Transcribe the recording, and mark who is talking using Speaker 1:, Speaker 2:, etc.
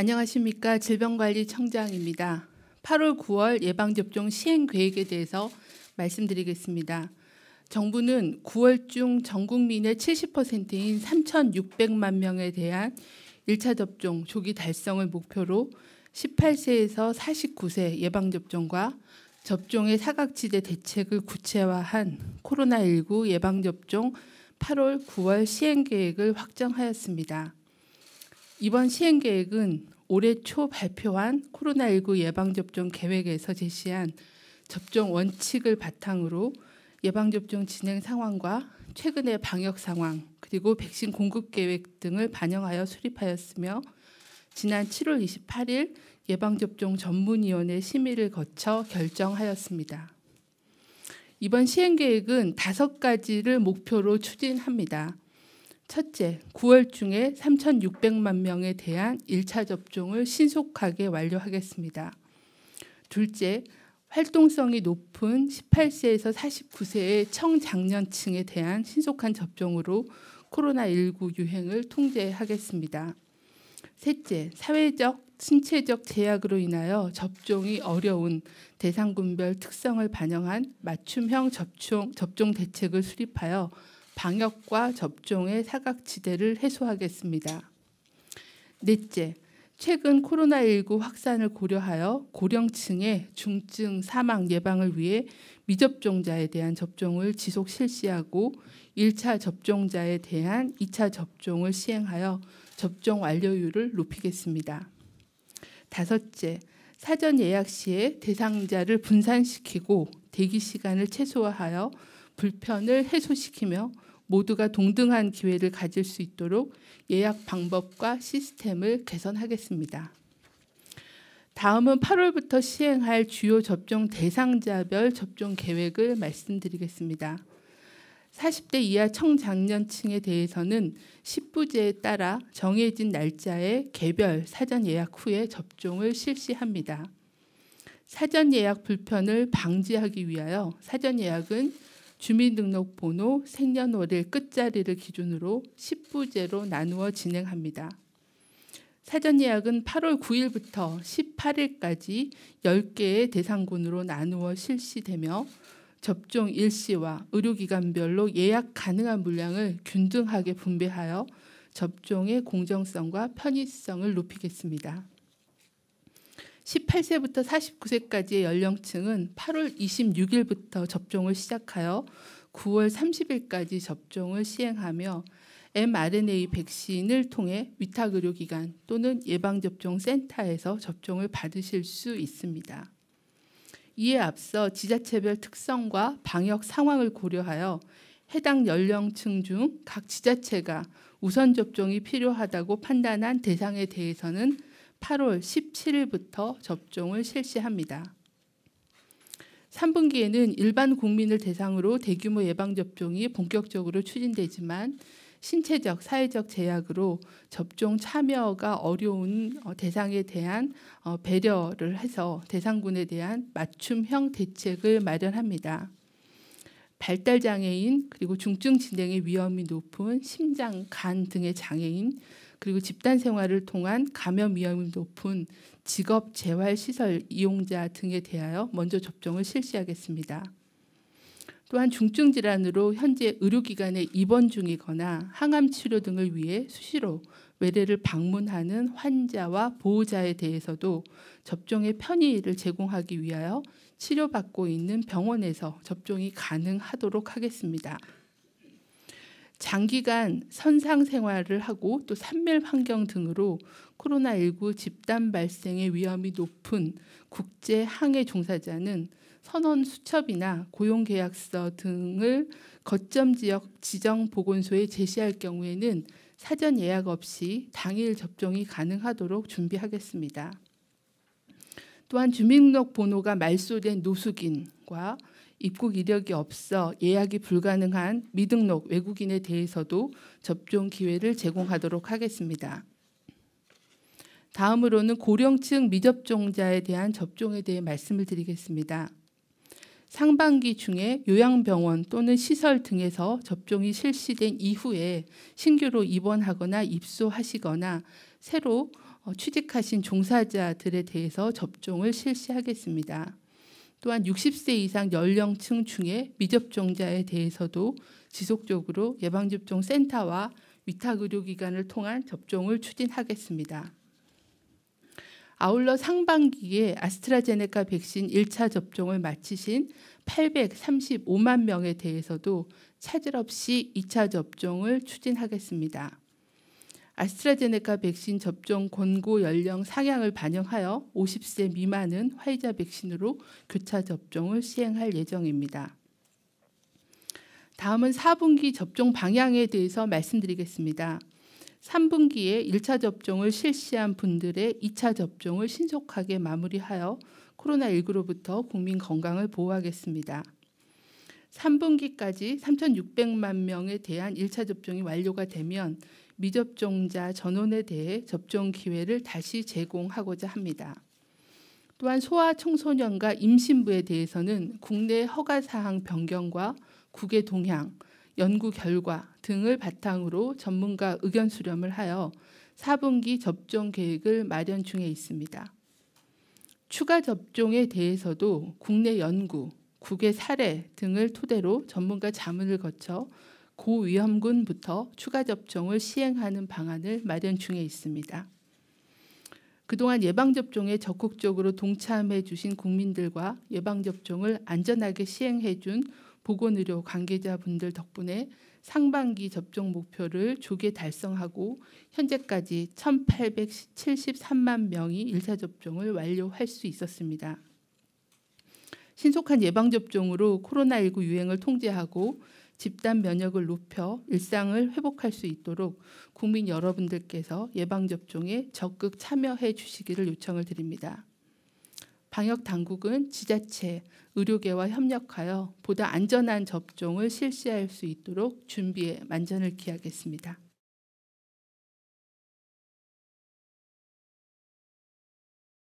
Speaker 1: 안녕하십니까. 질병관리청장입니다. 8월, 9월 예방접종 시행계획에 대해서 말씀드리겠습니다. 정부는 9월 중 전 국민의 70%인 3,600만 명에 대한 1차 접종 조기 달성을 목표로 18세에서 49세 예방접종과 접종의 사각지대 대책을 구체화한 코로나19 예방접종 8월, 9월 시행계획을 확정하였습니다. 이번 시행계획은 올해 초 발표한 코로나19 예방접종 계획에서 제시한 접종 원칙을 바탕으로 예방접종 진행 상황과 최근의 방역 상황 그리고 백신 공급 계획 등을 반영하여 수립하였으며 지난 7월 28일 예방접종 전문위원회 심의를 거쳐 결정하였습니다. 이번 시행계획은 5가지를 목표로 추진합니다. 첫째, 9월 중에 3,600만 명에 대한 1차 접종을 신속하게 완료하겠습니다. 둘째, 활동성이 높은 18세에서 49세의 청장년층에 대한 신속한 접종으로 코로나19 유행을 통제하겠습니다. 셋째, 사회적, 신체적 제약으로 인하여 접종이 어려운 대상군별 특성을 반영한 맞춤형 접종 대책을 수립하여 방역과 접종의 사각지대를 해소하겠습니다. 넷째, 최근 코로나19 확산을 고려하여 고령층의 중증 사망 예방을 위해 미접종자에 대한 접종을 지속 실시하고 1차 접종자에 대한 2차 접종을 시행하여 접종 완료율을 높이겠습니다. 다섯째, 사전 예약 시에 대상자를 분산시키고 대기 시간을 최소화하여 불편을 해소시키며 모두가 동등한 기회를 가질 수 있도록 예약 방법과 시스템을 개선하겠습니다. 다음은 8월부터 시행할 주요 접종 대상자별 접종 계획을 말씀드리겠습니다. 40대 이하 청장년층에 대해서는 10부제에 따라 정해진 날짜에 개별 사전 예약 후에 접종을 실시합니다. 사전 예약 불편을 방지하기 위하여 사전 예약은 주민등록번호, 생년월일 끝자리를 기준으로 10부제로 나누어 진행합니다. 사전 예약은 8월 9일부터 18일까지 10개의 대상군으로 나누어 실시되며 접종 일시와 의료기관별로 예약 가능한 물량을 균등하게 분배하여 접종의 공정성과 편의성을 높이겠습니다. 18세부터 49세까지의 연령층은 8월 26일부터 접종을 시작하여 9월 30일까지 접종을 시행하며 mRNA 백신을 통해 위탁의료기관 또는 예방접종센터에서 접종을 받으실 수 있습니다. 이에 앞서 지자체별 특성과 방역 상황을 고려하여 해당 연령층 중 각 지자체가 우선 접종이 필요하다고 판단한 대상에 대해서는 8월 17일부터 접종을 실시합니다. 3분기에는 일반 국민을 대상으로 대규모 예방접종이 본격적으로 추진되지만 신체적, 사회적 제약으로 접종 참여가 어려운 대상에 대한 배려를 해서 대상군에 대한 맞춤형 대책을 마련합니다. 발달장애인 그리고 중증 진행의 위험이 높은 심장, 간 등의 장애인 그리고 집단 생활을 통한 감염 위험이 높은 직업 재활시설 이용자 등에 대하여 먼저 접종을 실시하겠습니다. 또한 중증 질환으로 현재 의료기관에 입원 중이거나 항암 치료 등을 위해 수시로 외래를 방문하는 환자와 보호자에 대해서도 접종의 편의를 제공하기 위하여 치료받고 있는 병원에서 접종이 가능하도록 하겠습니다. 장기간 선상 생활을 하고 또 산밀 환경 등으로 코로나19 집단 발생의 위험이 높은 국제 항해 종사자는 선원 수첩이나 고용계약서 등을 거점 지역 지정 보건소에 제시할 경우에는 사전 예약 없이 당일 접종이 가능하도록 준비하겠습니다. 또한 주민등록번호가 말소된 노숙인과 입국 이력이 없어 예약이 불가능한 미등록 외국인에 대해서도 접종 기회를 제공하도록 하겠습니다. 다음으로는 고령층 미접종자에 대한 접종에 대해 말씀을 드리겠습니다. 상반기 중에 요양병원 또는 시설 등에서 접종이 실시된 이후에 신규로 입원하거나 입소하시거나 새로 취직하신 종사자들에 대해서 접종을 실시하겠습니다. 또한 60세 이상 연령층 중에 미접종자에 대해서도 지속적으로 예방접종 센터와 위탁의료기관을 통한 접종을 추진하겠습니다. 아울러 상반기에 아스트라제네카 백신 1차 접종을 마치신 835만 명에 대해서도 차질 없이 2차 접종을 추진하겠습니다. 아스트라제네카 백신 접종 권고 연령 상향을 반영하여 50세 미만은 화이자 백신으로 교차 접종을 시행할 예정입니다. 다음은 4분기 접종 방향에 대해서 말씀드리겠습니다. 3분기에 1차 접종을 실시한 분들의 2차 접종을 신속하게 마무리하여 코로나19로부터 국민 건강을 보호하겠습니다. 3분기까지 3,600만 명에 대한 1차 접종이 완료가 되면 미접종자 전원에 대해 접종 기회를 다시 제공하고자 합니다. 또한 소아청소년과 임신부에 대해서는 국내 허가사항 변경과 국외 동향, 연구 결과 등을 바탕으로 전문가 의견 수렴을 하여 4분기 접종 계획을 마련 중에 있습니다. 추가 접종에 대해서도 국내 연구, 국외 사례 등을 토대로 전문가 자문을 거쳐 고위험군부터 추가 접종을 시행하는 방안을 마련 중에 있습니다. 그동안 예방접종에 적극적으로 동참해 주신 국민들과 예방접종을 안전하게 시행해 준 보건의료 관계자분들 덕분에 상반기 접종 목표를 조기 달성하고 현재까지 1,873만 명이 1차 접종을 완료할 수 있었습니다. 신속한 예방접종으로 코로나19 유행을 통제하고 집단 면역을 높여 일상을 회복할 수 있도록 국민 여러분들께서 예방접종에 적극 참여해 주시기를 요청을 드립니다. 방역당국은 지자체, 의료계와 협력하여 보다 안전한 접종을 실시할 수 있도록 준비에 만전을 기하겠습니다.